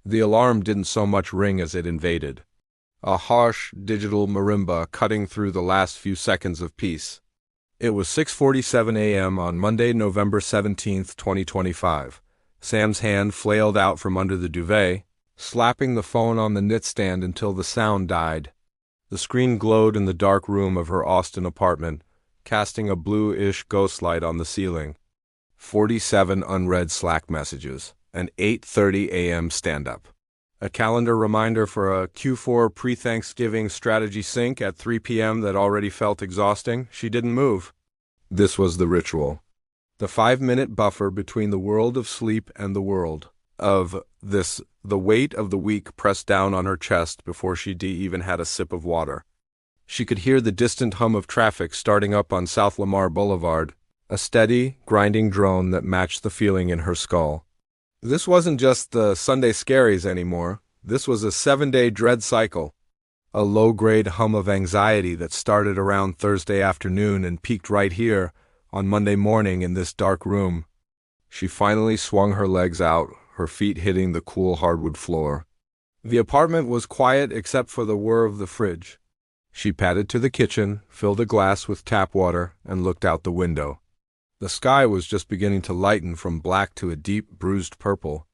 The alarm didn't so much ring as it invaded. A harsh, digital marimba cutting through the last few seconds of peace. It was 6:47 a.m. on Monday, November 17th, 2025. Sam's hand flailed out from under the duvet, slapping the phone on the nightstand until the sound died. The screen glowed in the dark room of her Austin apartment, casting a blue-ish ghost light on the ceiling. 47 unread Slack messages. An 8:30 a.m. stand-up. A calendar reminder for a Q4 pre-Thanksgiving strategy sync at 3 p.m. that already felt exhausting. She didn't move. This was the ritual. The 5-minute buffer between the world of sleep and the world of this, the weight of the week pressed down on her chest before she even had a sip of water. She could hear the distant hum of traffic starting up on South Lamar Boulevard, a steady, grinding drone that matched the feeling in her skull. This wasn't just the Sunday scaries anymore. This was a 7-day dread cycle. A low-grade hum of anxiety that started around Thursday afternoon and peaked right here on Monday morning in this dark room. She finally swung her legs out, her feet hitting the cool hardwood floor. The apartment was quiet except for the whir of the fridge. She padded to the kitchen, filled a glass with tap water, and looked out the window. The sky was just beginning to lighten from black to a deep, bruised purple.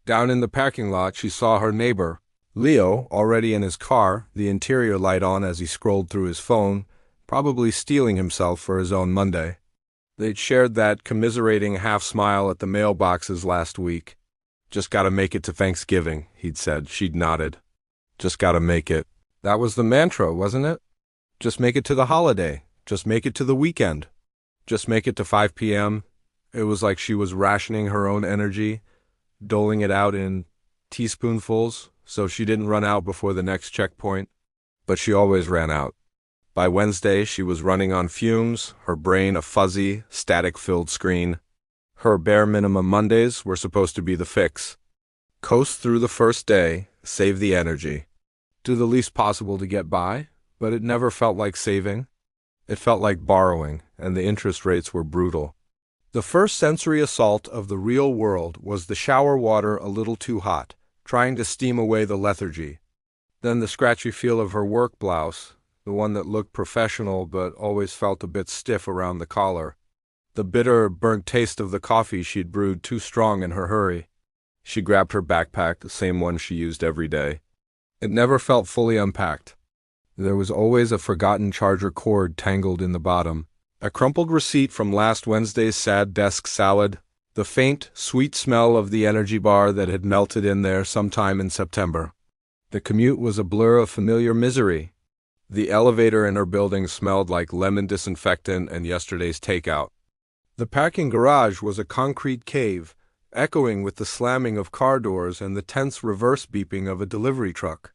Down in the parking lot, she saw her neighbor, Leo, already in his car, the interior light on as he scrolled through his phone, probably steeling himself for his own Monday. They'd shared that commiserating half-smile at the mailboxes last week. "Just gotta make it to Thanksgiving," he'd said. She'd nodded. "Just gotta make it." That was the mantra, wasn't it? Just make it to the holiday. Just make it to the weekend. Just make it to 5 p.m. It was like she was rationing her own energy, doling it out in teaspoonfuls, so she didn't run out before the next checkpoint. But she always ran out. By Wednesday, she was running on fumes, her brain a fuzzy, static-filled screen. Her bare minimum Mondays were supposed to be the fix. Coast through the first day, save the energy. Do the least possible to get by, but it never felt like saving. It felt like borrowing, and the interest rates were brutal. The first sensory assault of the real world was the shower water a little too hot, trying to steam away the lethargy. Then the scratchy feel of her work blouse, the one that looked professional but always felt a bit stiff around the collar. The bitter, burnt taste of the coffee she'd brewed too strong in her hurry. She grabbed her backpack, the same one she used every day. It never felt fully unpacked. There was always a forgotten charger cord tangled in the bottom, a crumpled receipt from last Wednesday's sad desk salad, the faint, sweet smell of the energy bar that had melted in there sometime in September. The commute was a blur of familiar misery. The elevator in her building smelled like lemon disinfectant and yesterday's takeout. The parking garage was a concrete cave, echoing with the slamming of car doors and the tense reverse beeping of a delivery truck.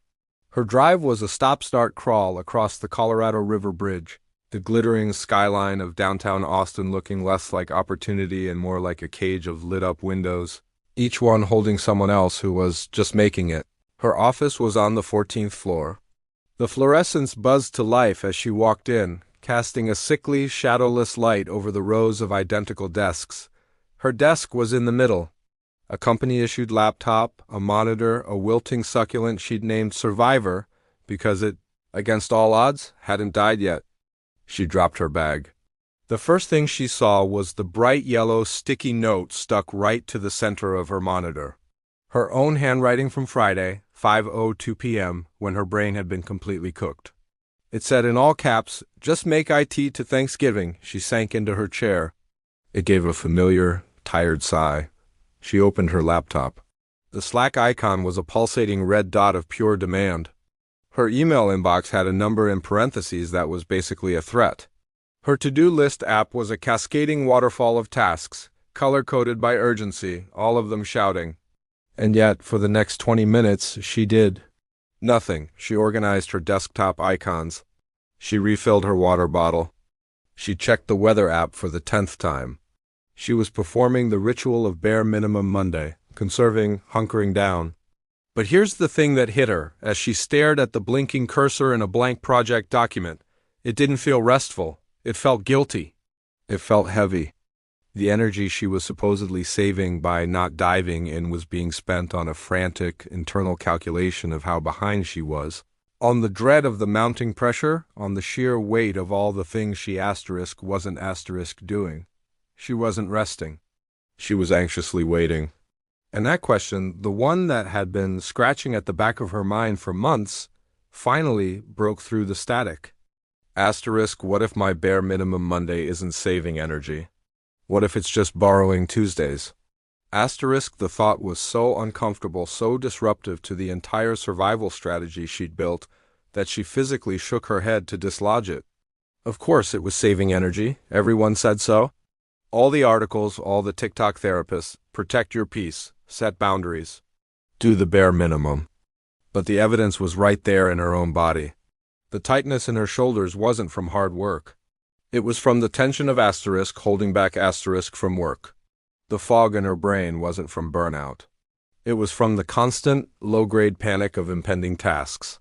Her drive was a stop-start crawl across the Colorado River Bridge, the glittering skyline of downtown Austin looking less like opportunity and more like a cage of lit-up windows, each one holding someone else who was just making it. Her office was on the 14th floor. The fluorescence buzzed to life as she walked in, casting a sickly, shadowless light over the rows of identical desks. Her desk was in the middle. A company-issued laptop, a monitor, a wilting succulent she'd named Survivor because it, against all odds, hadn't died yet. She dropped her bag. The first thing she saw was the bright yellow sticky note stuck right to the center of her monitor. Her own handwriting from Friday, 5:02 p.m., when her brain had been completely cooked. It said in all caps, "Just make IT to Thanksgiving." She sank into her chair. It gave a familiar, tired sigh. She opened her laptop. The Slack icon was a pulsating red dot of pure demand. Her email inbox had a number in parentheses that was basically a threat. Her to-do list app was a cascading waterfall of tasks, color-coded by urgency, all of them shouting. And yet, for the next 20 minutes, she did nothing. She organized her desktop icons. She refilled her water bottle. She checked the weather app for the 10th time. She was performing the ritual of bare minimum Monday, conserving, hunkering down. But here's the thing that hit her as she stared at the blinking cursor in a blank project document. It didn't feel restful. It felt guilty. It felt heavy. The energy she was supposedly saving by not diving in was being spent on a frantic internal calculation of how behind she was, on the dread of the mounting pressure, on the sheer weight of all the things she wasn't doing. She wasn't resting. She was anxiously waiting. And that question, the one that had been scratching at the back of her mind for months, finally broke through the static. What if my bare minimum Monday isn't saving energy? What if it's just borrowing Tuesdays? The thought was so uncomfortable, so disruptive to the entire survival strategy she'd built, that she physically shook her head to dislodge it. Of course it was saving energy. Everyone said so. All the articles, all the TikTok therapists, protect your peace, set boundaries, do the bare minimum. But the evidence was right there in her own body. The tightness in her shoulders wasn't from hard work. It was from the tension of holding back from work. The fog in her brain wasn't from burnout. It was from the constant, low-grade panic of impending tasks.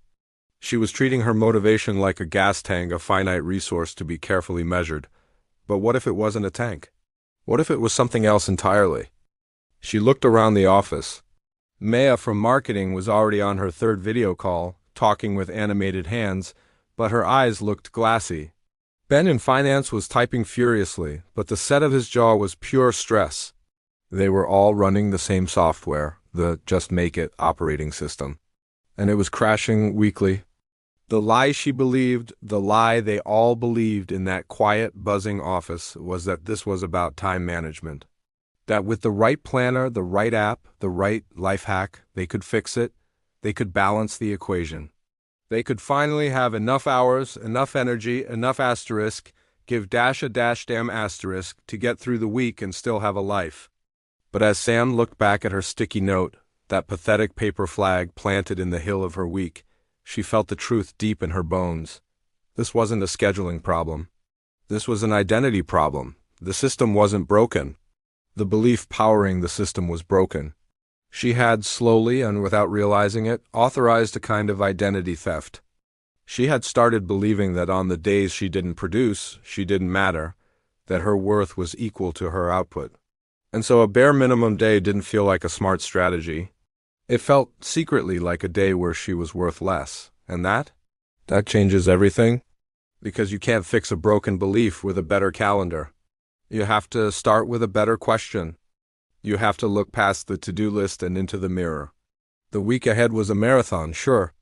She was treating her motivation like a gas tank, a finite resource to be carefully measured. But what if it wasn't a tank? What if it was something else entirely? She looked around the office. Maya from marketing was already on her third video call, talking with animated hands, but her eyes looked glassy. Ben in finance was typing furiously, but the set of his jaw was pure stress. They were all running the same software, the Just Make It operating system. And it was crashing weekly. The lie she believed, the lie they all believed in that quiet, buzzing office, was that this was about time management. That with the right planner, the right app, the right life hack, they could fix it. They could balance the equation. They could finally have enough hours, enough energy, enough give dash a dash damn asterisk to get through the week and still have a life. But as Sam looked back at her sticky note, that pathetic paper flag planted in the hill of her week, she felt the truth deep in her bones. This wasn't a scheduling problem. This was an identity problem. The system wasn't broken. The belief powering the system was broken. She had, slowly and without realizing it, authorized a kind of identity theft. She had started believing that on the days she didn't produce, she didn't matter, that her worth was equal to her output. And so a bare minimum day didn't feel like a smart strategy. It felt secretly like a day where she was worth less. And that changes everything. Because you can't fix a broken belief with a better calendar. You have to start with a better question. You have to look past the to-do list and into the mirror. The week ahead was a marathon, sure,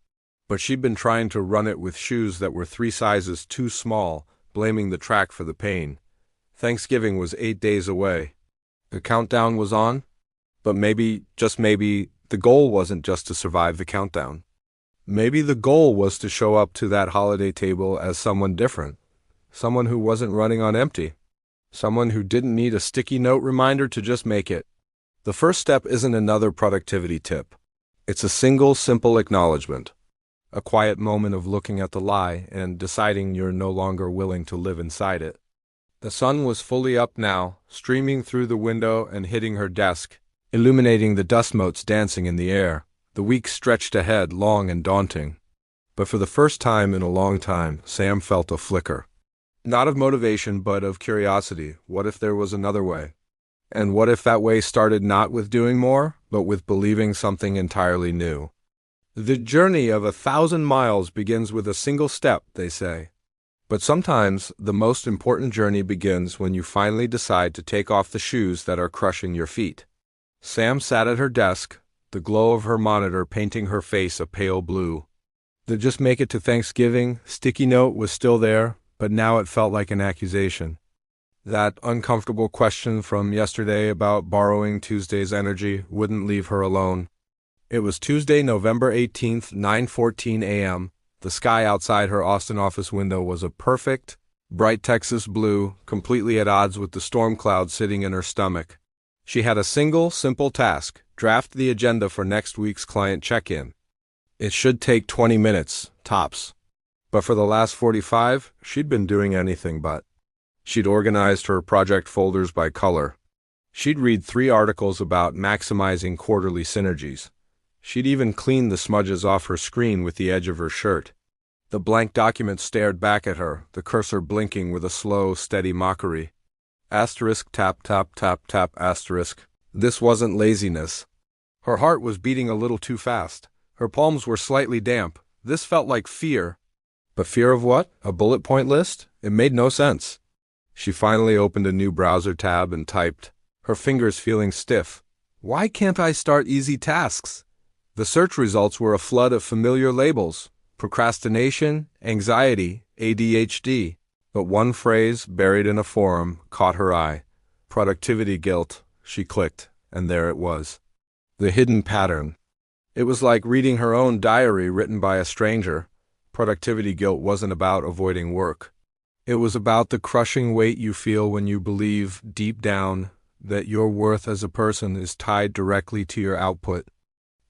but she'd been trying to run it with shoes that were 3 sizes too small, blaming the track for the pain. Thanksgiving was 8 days away. The countdown was on, but maybe, just maybe, the goal wasn't just to survive the countdown. Maybe the goal was to show up to that holiday table as someone different, someone who wasn't running on empty, someone who didn't need a sticky note reminder to just make it. The first step isn't another productivity tip. It's a single, simple acknowledgement. A quiet moment of looking at the lie and deciding you're no longer willing to live inside it. The sun was fully up now, streaming through the window and hitting her desk, illuminating the dust motes dancing in the air. The week stretched ahead, long and daunting. But for the first time in a long time, Sam felt a flicker. Not of motivation, but of curiosity. What if there was another way? And what if that way started not with doing more, but with believing something entirely new? The journey of 1,000 miles begins with a single step, they say. But sometimes the most important journey begins when you finally decide to take off the shoes that are crushing your feet. Sam sat at her desk, the glow of her monitor painting her face a pale blue. The Just Make It to Thanksgiving sticky note was still there, but now it felt like an accusation. That uncomfortable question from yesterday about borrowing Tuesday's energy wouldn't leave her alone. It was Tuesday, November 18th, 9:14 a.m. The sky outside her Austin office window was a perfect, bright Texas blue, completely at odds with the storm cloud sitting in her stomach. She had a single, simple task: draft the agenda for next week's client check-in. It should take 20 minutes, tops. But for the last 45, she'd been doing anything but. She'd organized her project folders by color. She'd read 3 articles about maximizing quarterly synergies. She'd even cleaned the smudges off her screen with the edge of her shirt. The blank document stared back at her, the cursor blinking with a slow, steady mockery. Asterisk tap tap tap tap asterisk. This wasn't laziness. Her heart was beating a little too fast. Her palms were slightly damp. This felt like fear. But fear of what? A bullet point list? It made no sense. She finally opened a new browser tab and typed, her fingers feeling stiff. Why can't I start easy tasks? The search results were a flood of familiar labels: procrastination, anxiety, ADHD. But one phrase, buried in a forum, caught her eye. Productivity guilt. She clicked, and there it was. The hidden pattern. It was like reading her own diary written by a stranger. Productivity guilt wasn't about avoiding work. It was about the crushing weight you feel when you believe, deep down, that your worth as a person is tied directly to your output.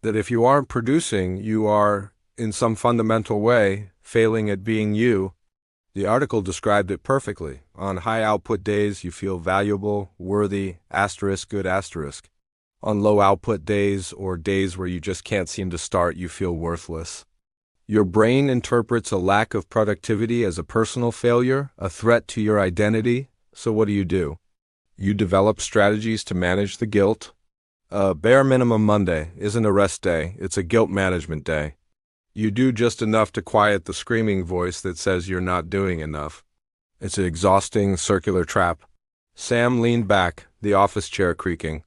That if you aren't producing, you are, in some fundamental way, failing at being you. The article described it perfectly. On high output days, you feel valuable, worthy, asterisk, good asterisk. On low output days, or days where you just can't seem to start, you feel worthless. Your brain interprets a lack of productivity as a personal failure, a threat to your identity. So what do? You develop strategies to manage the guilt. Bare minimum Monday isn't a rest day, it's a guilt management day. You do just enough to quiet the screaming voice that says you're not doing enough. It's an exhausting circular trap. Sam leaned back, the office chair creaking.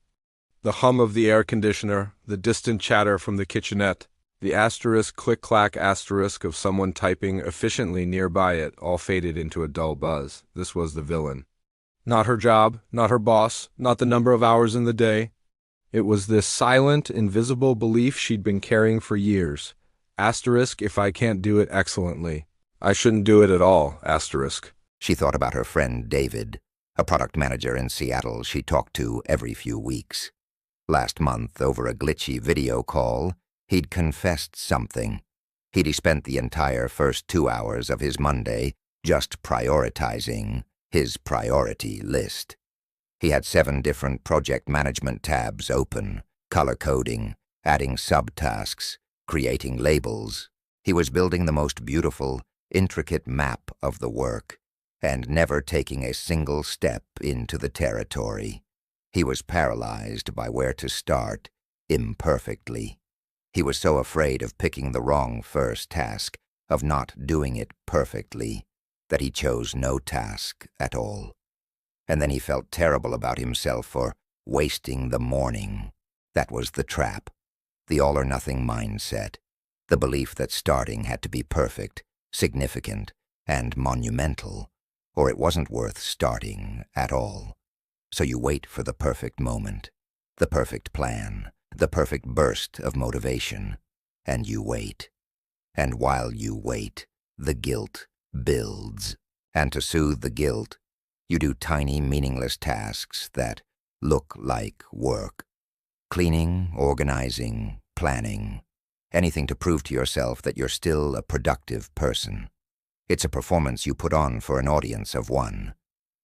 The hum of the air conditioner, the distant chatter from the kitchenette, the asterisk click-clack asterisk of someone typing efficiently nearby it all faded into a dull buzz. This was the villain. Not her job, not her boss, not the number of hours in the day. It was this silent, invisible belief she'd been carrying for years. Asterisk, if I can't do it excellently, I shouldn't do it at all, asterisk. She thought about her friend David, a product manager in Seattle she talked to every few weeks. Last month, over a glitchy video call, he'd confessed something. He'd spent the entire first 2 hours of his Monday just prioritizing his priority list. He had 7 different project management tabs open, color-coding, adding subtasks, creating labels. He was building the most beautiful, intricate map of the work, and never taking a single step into the territory. He was paralyzed by where to start, imperfectly. He was so afraid of picking the wrong first task, of not doing it perfectly, that he chose no task at all. And then he felt terrible about himself for wasting the morning. That was the trap, the all-or-nothing mindset, the belief that starting had to be perfect, significant, and monumental, or it wasn't worth starting at all. So you wait for the perfect moment, the perfect plan, the perfect burst of motivation, and you wait. And while you wait, the guilt builds. And to soothe the guilt, you do tiny, meaningless tasks that look like work. Cleaning, organizing, planning, anything to prove to yourself that you're still a productive person. It's a performance you put on for an audience of one,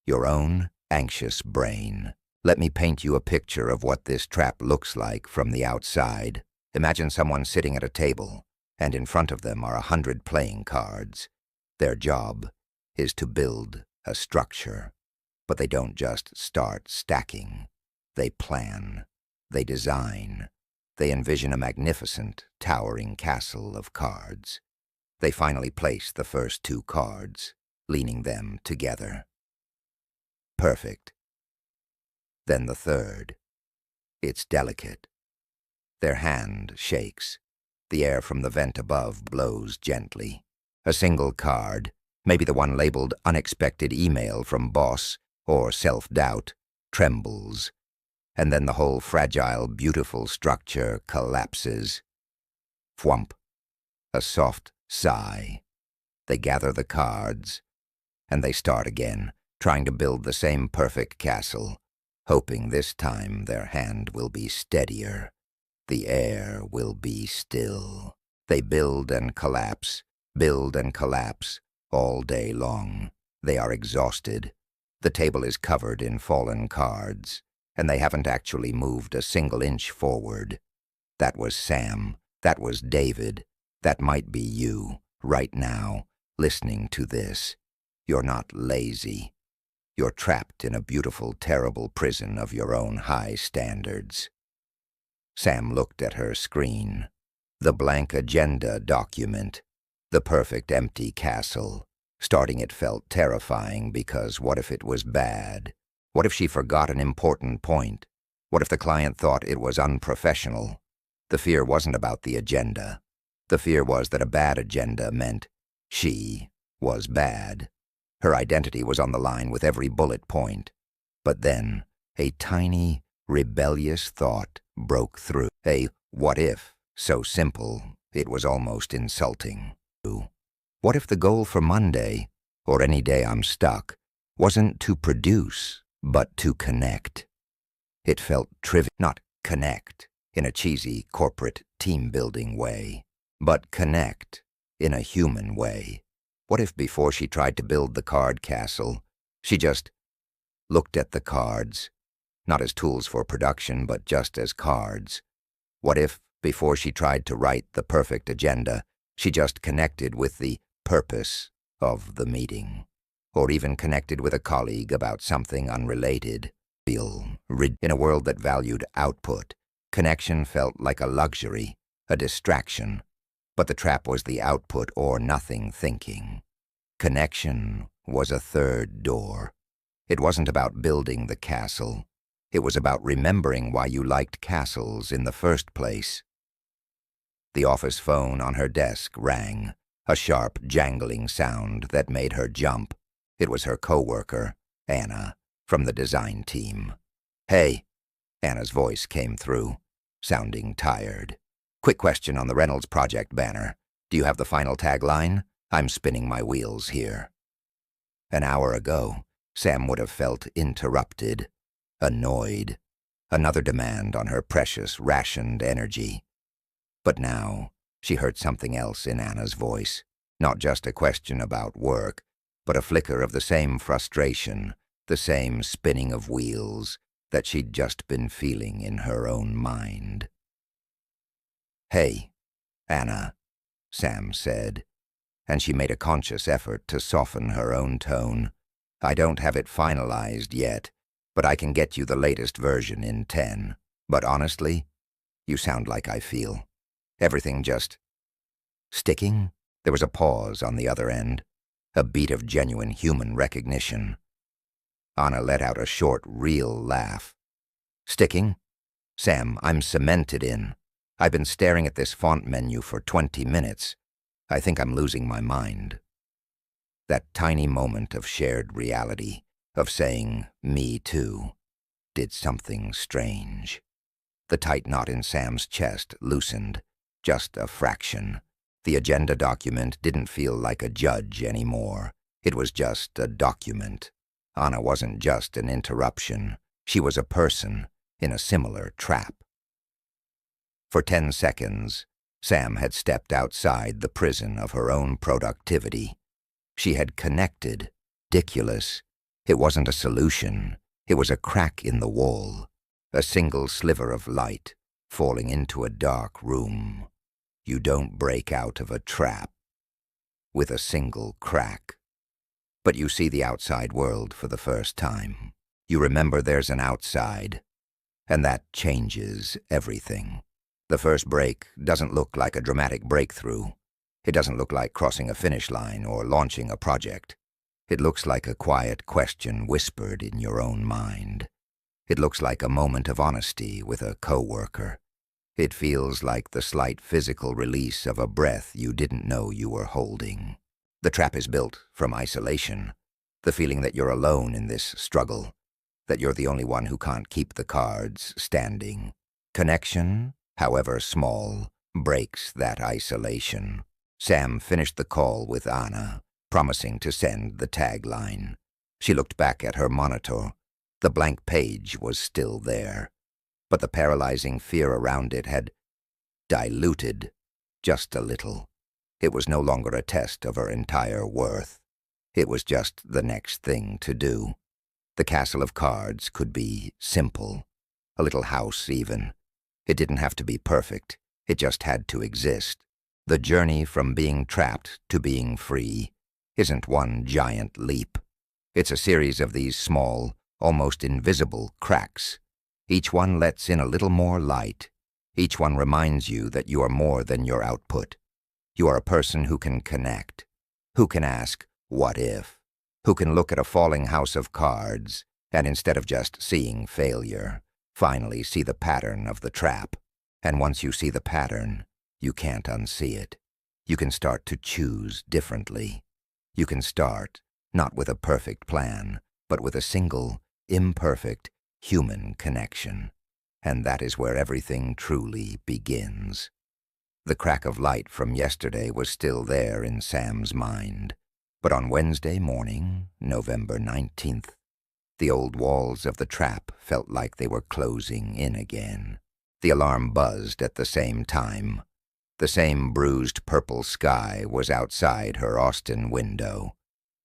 your own anxious brain. Let me paint you a picture of what this trap looks like from the outside. Imagine someone sitting at a table, and in front of them are 100 playing cards. Their job is to build a structure. But they don't just start stacking. They plan. They design. They envision a magnificent, towering castle of cards. They finally place the first 2 cards, leaning them together. Perfect. Then the third. It's delicate. Their hand shakes. The air from the vent above blows gently. A single card, maybe the one labeled unexpected email from boss or self-doubt, trembles. And then the whole fragile, beautiful structure collapses. Thwump. A soft sigh. They gather the cards, and they start again, trying to build the same perfect castle, hoping this time their hand will be steadier. The air will be still. They build and collapse, all day long. They are exhausted. The table is covered in fallen cards, and they haven't actually moved a single inch forward. That was Sam. That was David. That might be you, right now, listening to this. You're not lazy. You're trapped in a beautiful, terrible prison of your own high standards. Sam looked at her screen. The blank agenda document. The perfect empty castle. Starting it felt terrifying because what if it was bad? What if she forgot an important point? What if the client thought it was unprofessional? The fear wasn't about the agenda. The fear was that a bad agenda meant she was bad. Her identity was on the line with every bullet point. But then, a tiny, rebellious thought broke through. A what if, so simple, it was almost insulting. What if the goal for Monday, or any day I'm stuck, wasn't to produce, but to connect? It felt trivial, not connect in a cheesy corporate team-building way, but connect in a human way. What if before she tried to build the card castle, she just looked at the cards, not as tools for production, but just as cards? What if, before she tried to write the perfect agenda, she just connected with the purpose of the meeting, or even connected with a colleague about something unrelated? In a world that valued output, connection felt like a luxury, a distraction, but the trap was the output or nothing thinking. Connection was a third door. It wasn't about building the castle. It was about remembering why you liked castles in the first place. The office phone on her desk rang, a sharp, jangling sound that made her jump. It was her coworker, Anna, from the design team. "Hey," Anna's voice came through, sounding tired. "Quick question on the Reynolds project banner. Do you have the final tagline? I'm spinning my wheels here." An hour ago, Sam would have felt interrupted, annoyed, another demand on her precious, rationed energy. But now, she heard something else in Anna's voice, not just a question about work, but a flicker of the same frustration, the same spinning of wheels that she'd just been feeling in her own mind. "Hey, Anna," Sam said, and she made a conscious effort to soften her own tone. "I don't have it finalized yet, but I can get you the latest version in 10. But honestly, you sound like I feel. Everything just sticking?" There was a pause on the other end, a beat of genuine human recognition. Anna let out a short, real laugh. "Sticking? Sam, I'm cemented in. I've been staring at this font menu for 20 minutes. I think I'm losing my mind." That tiny moment of shared reality, of saying, "me too," did something strange. The tight knot in Sam's chest loosened, just a fraction. The agenda document didn't feel like a judge anymore. It was just a document. Anna wasn't just an interruption. She was a person in a similar trap. For 10 seconds, Sam had stepped outside the prison of her own productivity. She had connected. Ridiculous. It wasn't a solution. It was a crack in the wall, a single sliver of light falling into a dark room. You don't break out of a trap with a single crack. But you see the outside world for the first time. You remember there's an outside, and that changes everything. The first break doesn't look like a dramatic breakthrough. It doesn't look like crossing a finish line or launching a project. It looks like a quiet question whispered in your own mind. It looks like a moment of honesty with a coworker. It feels like the slight physical release of a breath you didn't know you were holding. The trap is built from isolation, the feeling that you're alone in this struggle, that you're the only one who can't keep the cards standing. Connection, however small, breaks that isolation. Sam finished the call with Anna, promising to send the tagline. She looked back at her monitor. The blank page was still there, but the paralyzing fear around it had diluted just a little. It was no longer a test of her entire worth. It was just the next thing to do. The castle of cards could be simple, a little house even. It didn't have to be perfect. It just had to exist. The journey from being trapped to being free isn't one giant leap. It's a series of these small, almost invisible cracks. Each one lets in a little more light. Each one reminds you that you are more than your output. You are a person who can connect, who can ask, what if? Who can look at a falling house of cards and instead of just seeing failure, finally see the pattern of the trap. And once you see the pattern, you can't unsee it. You can start to choose differently. You can start, not with a perfect plan, but with a single, imperfect, human connection. And that is where everything truly begins. The crack of light from yesterday was still there in Sam's mind. But on Wednesday morning, November 19th, the old walls of the trap felt like they were closing in again. The alarm buzzed at the same time. The same bruised purple sky was outside her Austin window.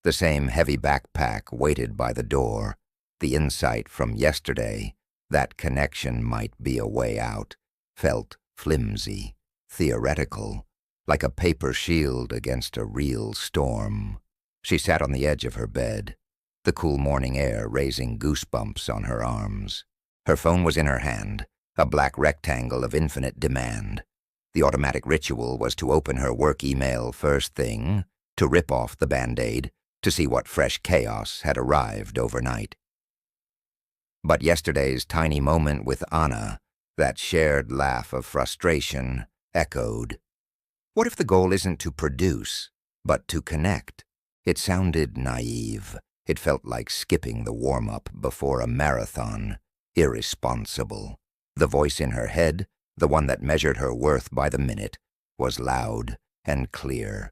The same heavy backpack waited by the door. The insight from yesterday, that connection might be a way out, felt flimsy, theoretical, like a paper shield against a real storm. She sat on the edge of her bed, the cool morning air raising goosebumps on her arms. Her phone was in her hand, a black rectangle of infinite demand. The automatic ritual was to open her work email first thing, to rip off the Band-Aid, to see what fresh chaos had arrived overnight. But yesterday's tiny moment with Anna, that shared laugh of frustration, echoed. What if the goal isn't to produce, but to connect? It sounded naive. It felt like skipping the warm-up before a marathon, irresponsible. The voice in her head, the one that measured her worth by the minute, was loud and clear.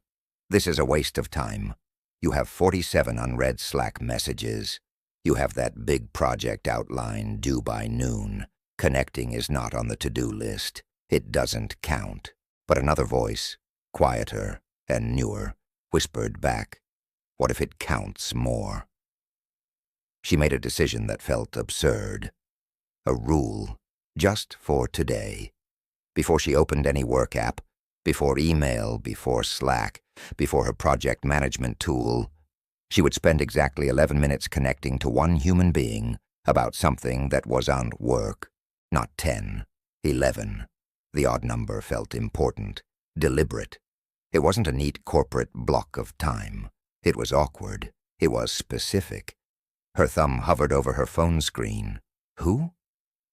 This is a waste of time. You have 47 unread Slack messages. You have that big project outline due by noon. Connecting is not on the to-do list. It doesn't count. But another voice, quieter and newer, whispered back, what if it counts more? She made a decision that felt absurd. A rule, just for today. Before she opened any work app, before email, before Slack, before her project management tool, she would spend exactly 11 minutes connecting to one human being about something that wasn't work. Not 10, 11. The odd number felt important, deliberate. It wasn't a neat corporate block of time. It was awkward. It was specific. Her thumb hovered over her phone screen. Who?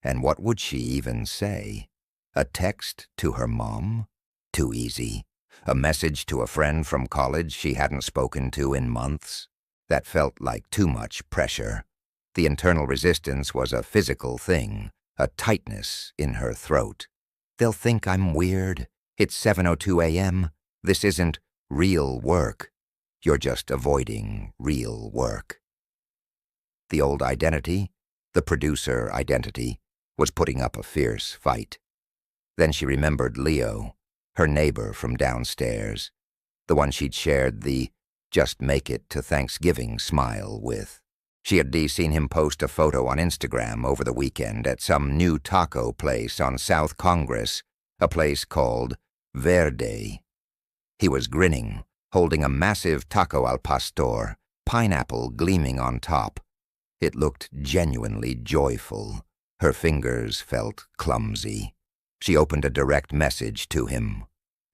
And what would she even say? A text to her mom? Too easy. A message to a friend from college she hadn't spoken to in months? That felt like too much pressure. The internal resistance was a physical thing, a tightness in her throat. They'll think I'm weird. It's 7:02 a.m. This isn't real work. You're just avoiding real work. The old identity, the producer identity, was putting up a fierce fight. Then she remembered Leo, her neighbor from downstairs, the one she'd shared the just make it to Thanksgiving smile with. She had seen him post a photo on Instagram over the weekend at some new taco place on South Congress, a place called Verde. He was grinning, holding a massive taco al pastor, pineapple gleaming on top. It looked genuinely joyful. Her fingers felt clumsy. She opened a direct message to him.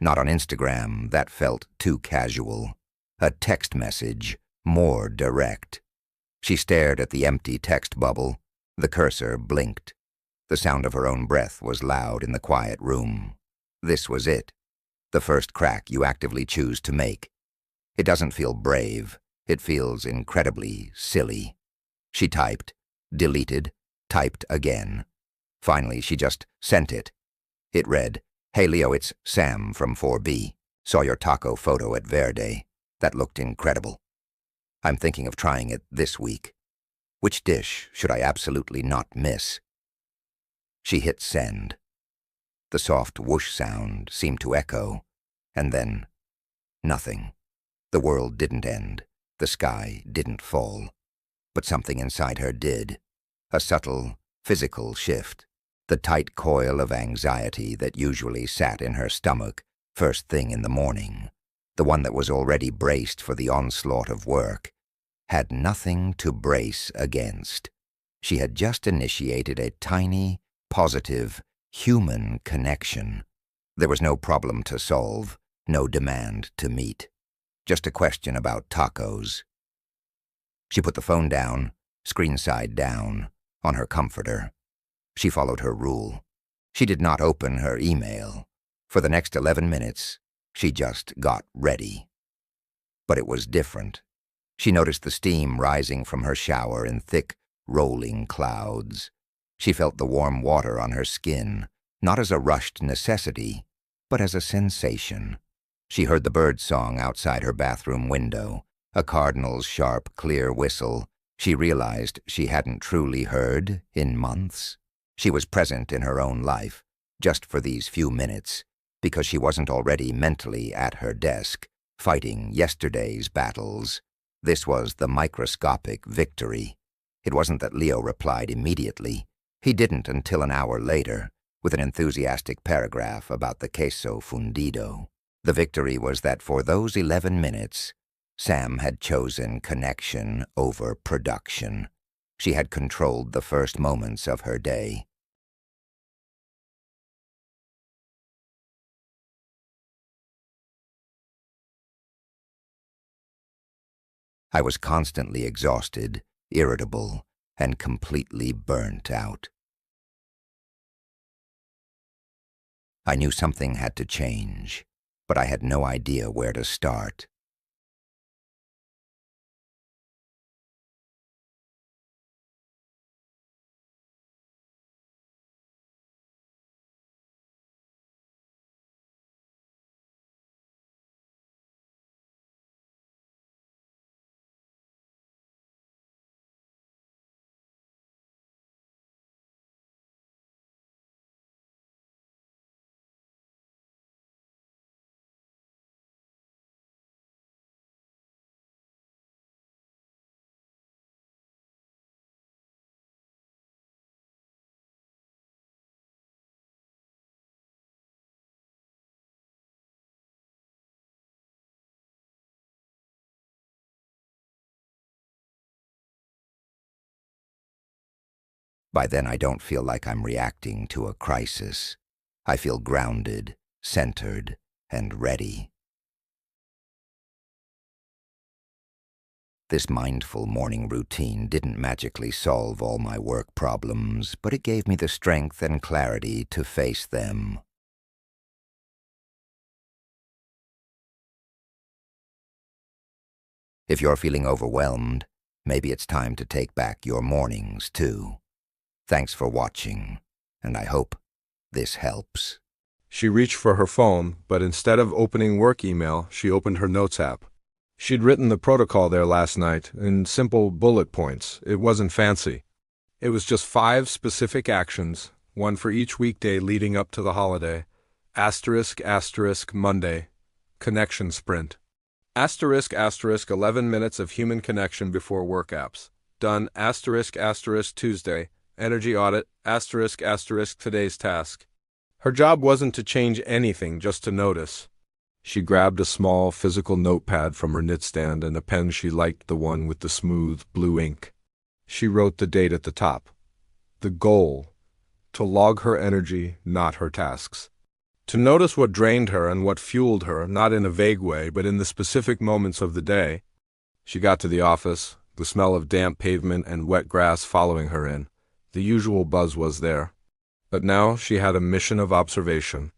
Not on Instagram, that felt too casual. A text message, more direct. She stared at the empty text bubble. The cursor blinked. The sound of her own breath was loud in the quiet room. This was it. The first crack you actively choose to make. It doesn't feel brave. It feels incredibly silly. She typed, deleted, typed again. Finally, she just sent it. It read, Hey Leo, it's Sam from 4B. Saw your taco photo at Verde. That looked incredible. I'm thinking of trying it this week. Which dish should I absolutely not miss? She hit send. The soft whoosh sound seemed to echo, and then nothing. The world didn't end. The sky didn't fall. But something inside her did. A subtle, physical shift. The tight coil of anxiety that usually sat in her stomach first thing in the morning. The one that was already braced for the onslaught of work. had nothing to brace against. She had just initiated a tiny, positive, human connection. There was no problem to solve, no demand to meet. Just a question about tacos. She put the phone down, screen side down, on her comforter. She followed her rule. She did not open her email. For the next 11 minutes, she just got ready. But it was different. She noticed the steam rising from her shower in thick, rolling clouds. She felt the warm water on her skin, not as a rushed necessity, but as a sensation. She heard the bird song outside her bathroom window, a cardinal's sharp, clear whistle she realized she hadn't truly heard in months. She was present in her own life, just for these few minutes, because she wasn't already mentally at her desk, fighting yesterday's battles. This was the microscopic victory. It wasn't that Leo replied immediately. He didn't until an hour later, with an enthusiastic paragraph about the queso fundido. The victory was that for those 11 minutes, Sam had chosen connection over production. She had controlled the first moments of her day. I was constantly exhausted, irritable, and completely burnt out. I knew something had to change, but I had no idea where to start. By then, I don't feel like I'm reacting to a crisis. I feel grounded, centered, and ready. This mindful morning routine didn't magically solve all my work problems, but it gave me the strength and clarity to face them. If you're feeling overwhelmed, maybe it's time to take back your mornings, too. Thanks for watching, and I hope this helps. She reached for her phone, but instead of opening work email, she opened her notes app. She'd written the protocol there last night in simple bullet points. It wasn't fancy. It was just 5 specific actions, one for each weekday leading up to the holiday. Asterisk, asterisk, Monday. Connection sprint. Asterisk, asterisk, 11 minutes of human connection before work apps. Done. Asterisk, asterisk, Tuesday. Energy audit. Asterisk, asterisk, today's task. Her job wasn't to change anything, just to notice. She grabbed a small physical notepad from her knitstand and a pen she liked, the one with the smooth blue ink. She wrote the date at the top. The goal: to log her energy, not her tasks. To notice what drained her and what fueled her, not in a vague way, but in the specific moments of the day. She got to the office, the smell of damp pavement and wet grass following her in. The usual buzz was there. But now she had a mission of observation.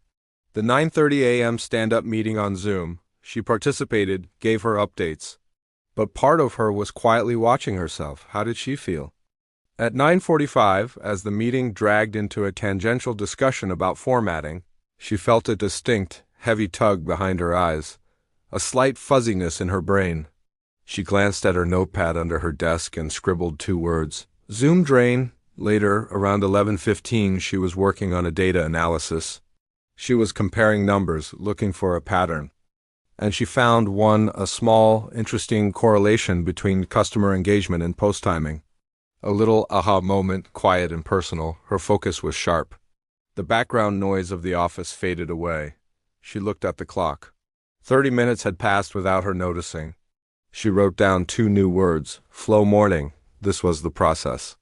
The 9:30 a.m. stand-up meeting on Zoom. She participated, gave her updates. But part of her was quietly watching herself. How did she feel? At 9:45, as the meeting dragged into a tangential discussion about formatting, she felt a distinct, heavy tug behind her eyes, a slight fuzziness in her brain. She glanced at her notepad under her desk and scribbled 2 words. Zoom drain. Later, around 11:15, she was working on a data analysis. She was comparing numbers, looking for a pattern. And she found a small, interesting correlation between customer engagement and post timing. A little aha moment, quiet and personal. Her focus was sharp. The background noise of the office faded away. She looked at the clock. 30 minutes had passed without her noticing. She wrote down 2 new words, flow morning. This was the process.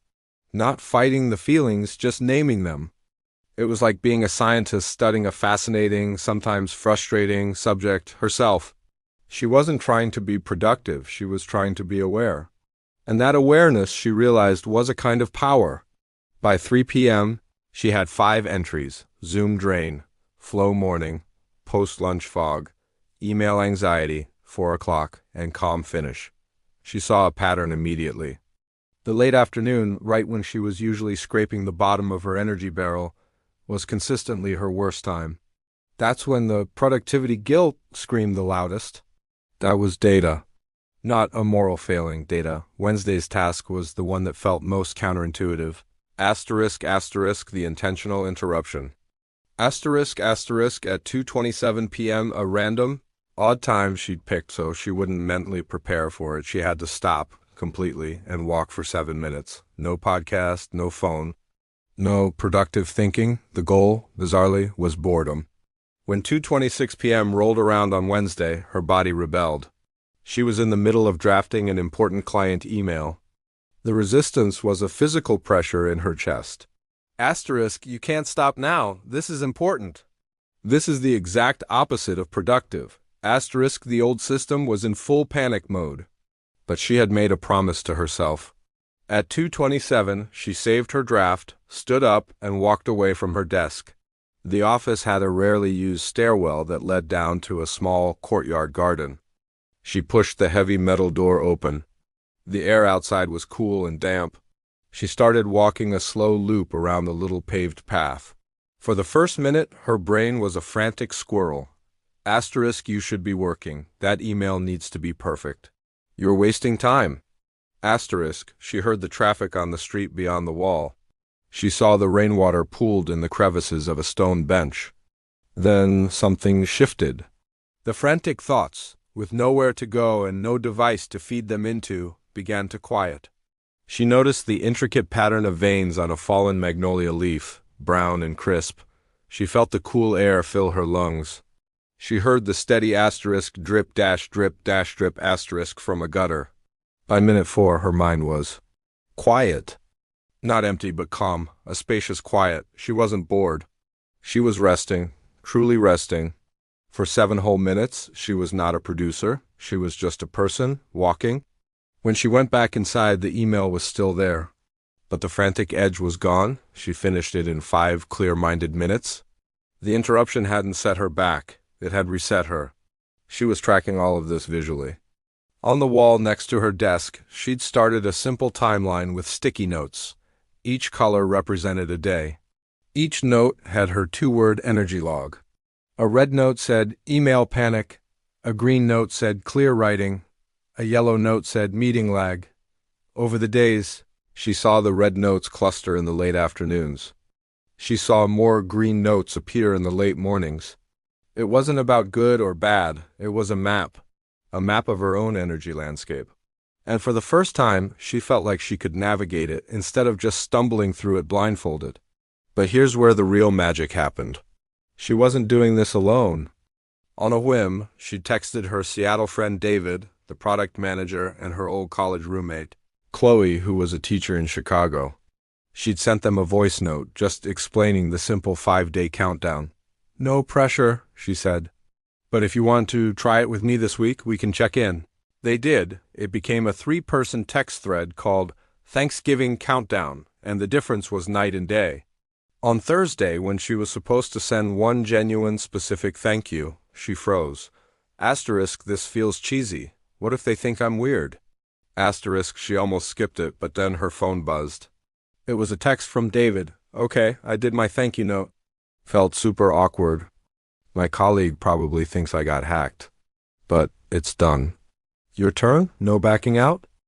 Not fighting the feelings, just naming them. It was like being a scientist studying a fascinating, sometimes frustrating subject herself. She wasn't trying to be productive, she was trying to be aware. And that awareness, she realized, was a kind of power. By 3 p.m., she had 5 entries: Zoom drain, flow morning, post-lunch fog, email anxiety, 4 o'clock, and calm finish. She saw a pattern immediately. The late afternoon, right when she was usually scraping the bottom of her energy barrel, was consistently her worst time. That's when the productivity guilt screamed the loudest. That was data. Not a moral failing, data. Wednesday's task was the one that felt most counterintuitive. Asterisk, asterisk, the intentional interruption. Asterisk, asterisk, at 2:27 p.m., a random, odd time she'd picked so she wouldn't mentally prepare for it. She had to stop completely and walk for 7 minutes. No podcast, no phone, no productive thinking. The goal, bizarrely, was boredom. When 2:26 p.m. rolled around on Wednesday, her body rebelled. She was in the middle of drafting an important client email. The resistance was a physical pressure in her chest. Asterisk, you can't stop now. This is important. This is the exact opposite of productive. Asterisk, the old system was in full panic mode. But she had made a promise to herself. At 2:27, she saved her draft, stood up, and walked away from her desk. The office had a rarely used stairwell that led down to a small courtyard garden. She pushed the heavy metal door open. The air outside was cool and damp. She started walking a slow loop around the little paved path. For the first minute, her brain was a frantic squirrel. Asterisk, you should be working. That email needs to be perfect. You're wasting time. Asterisk, she heard the traffic on the street beyond the wall. She saw the rainwater pooled in the crevices of a stone bench. Then something shifted. The frantic thoughts, with nowhere to go and no device to feed them into, began to quiet. She noticed the intricate pattern of veins on a fallen magnolia leaf, brown and crisp. She felt the cool air fill her lungs. She heard the steady asterisk drip dash drip dash drip asterisk from a gutter. By minute 4, her mind was quiet. Not empty, but calm, a spacious quiet. She wasn't bored. She was resting, truly resting. For 7 whole minutes, she was not a producer. She was just a person, walking. When she went back inside, the email was still there. But the frantic edge was gone. She finished it in 5 clear-minded minutes. The interruption hadn't set her back. It had reset her. She was tracking all of this visually. On the wall next to her desk, she'd started a simple timeline with sticky notes. Each color represented a day. Each note had her 2-word energy log. A red note said, email panic. A green note said, clear writing. A yellow note said, meeting lag. Over the days, she saw the red notes cluster in the late afternoons. She saw more green notes appear in the late mornings. It wasn't about good or bad. It was a map of her own energy landscape. And for the first time, she felt like she could navigate it instead of just stumbling through it blindfolded. But here's where the real magic happened. She wasn't doing this alone. On a whim, she texted her Seattle friend David, the product manager, and her old college roommate, Chloe, who was a teacher in Chicago. She'd sent them a voice note, just explaining the simple 5-day countdown. No pressure, she said. But if you want to try it with me this week, we can check in. They did. It became a 3-person text thread called Thanksgiving Countdown, and the difference was night and day. On Thursday, when she was supposed to send one genuine, specific thank you, she froze. Asterisk, this feels cheesy. What if they think I'm weird? Asterisk, she almost skipped it, but then her phone buzzed. It was a text from David. Okay, I did my thank you note. Felt super awkward. My colleague probably thinks I got hacked. But it's done. Your turn? No backing out?